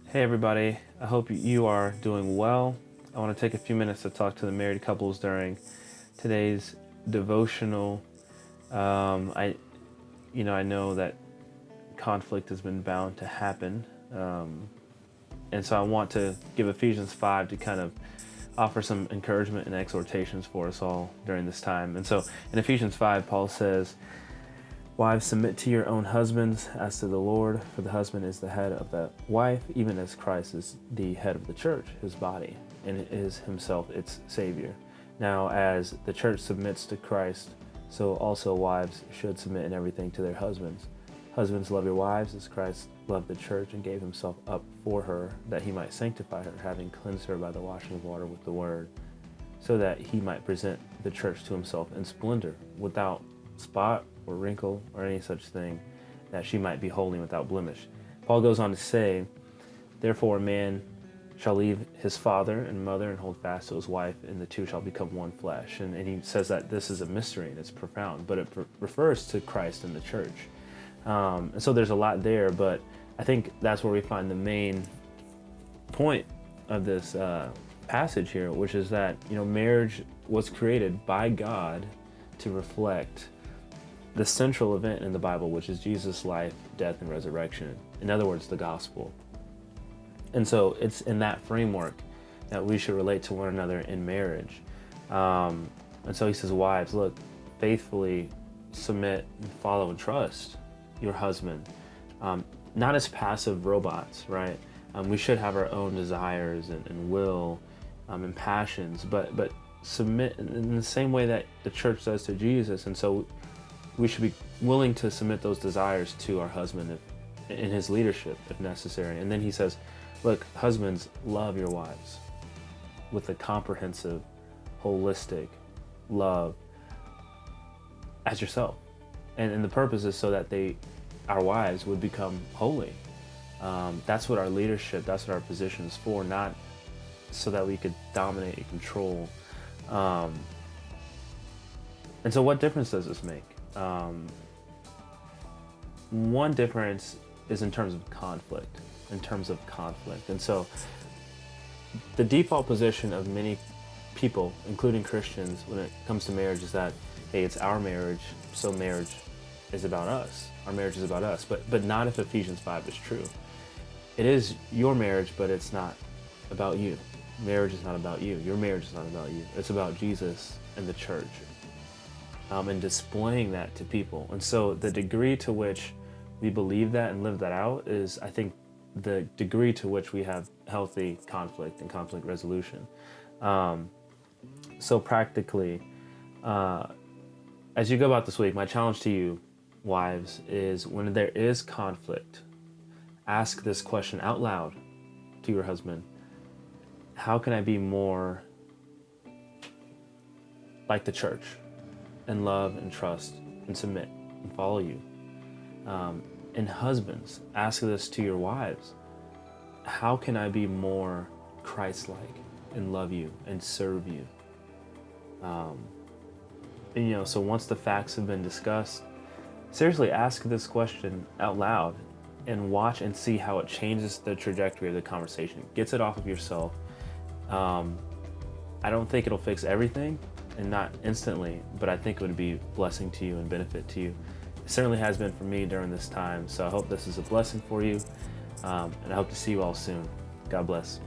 Hey everybody, I hope you are doing well. I want to take a few minutes to talk to the married couples during today's devotional. I know that conflict has been bound to happen, and so I want to give Ephesians 5 to kind of offer some encouragement and exhortations for us all during this time. And so in Ephesians 5, Paul says, "Wives, submit to your own husbands as to the Lord, for the husband is the head of the wife, even as Christ is the head of the church, his body, and is himself its Savior. Now, as the church submits to Christ, so also wives should submit in everything to their husbands. Husbands, love your wives as Christ loved the church and gave himself up for her, that he might sanctify her, having cleansed her by the washing of water with the word, so that he might present the church to himself in splendor, without spot or wrinkle or any such thing, that she might be holy without blemish." Paul goes on to say, "Therefore a man shall leave his father and mother and hold fast to his wife, and the two shall become one flesh." And he says that this is a mystery and it's profound, but it refers to Christ and the church. And so there's a lot there, but I think that's where we find the main point of this passage here, which is that, marriage was created by God to reflect the central event in the Bible, which is Jesus' life, death, and resurrection. In other words, the gospel. And so it's in that framework that we should relate to one another in marriage. And so he says, wives, look, faithfully submit and follow and trust your husband, not as passive robots, right? We should have our own desires and will and passions, but submit in the same way that the church does to Jesus. And so we should be willing to submit those desires to our husband in his leadership, if necessary. And then he says, look, husbands, love your wives with a comprehensive, holistic love as yourself. And the purpose is so that our wives would become holy. That's what our leadership, that's what our position is for, not so that we could dominate and control. And so what difference does this make? One difference is in terms of conflict. And so the default position of many people, including Christians, when it comes to marriage is that, hey, it's our marriage, so marriage is about us. Our marriage is about us, but not if Ephesians 5 is true. It is your marriage, but it's not about you. Marriage is not about you. Your marriage is not about you. It's about Jesus and the church. And displaying that to people. And so the degree to which we believe that and live that out is, I think, the degree to which we have healthy conflict and conflict resolution. So practically, as you go about this week, my challenge to you, wives, is when there is conflict, ask this question out loud to your husband. How can I be more like the church? And love and trust and submit and follow you. And husbands, ask this to your wives. How can I be more Christ-like and love you and serve you? So once the facts have been discussed, seriously ask this question out loud and watch and see how it changes the trajectory of the conversation. Gets it off of yourself. I don't think it'll fix everything, and not instantly, but I think it would be a blessing to you and benefit to you. It certainly has been for me during this time, so I hope this is a blessing for you, and I hope to see you all soon. God bless.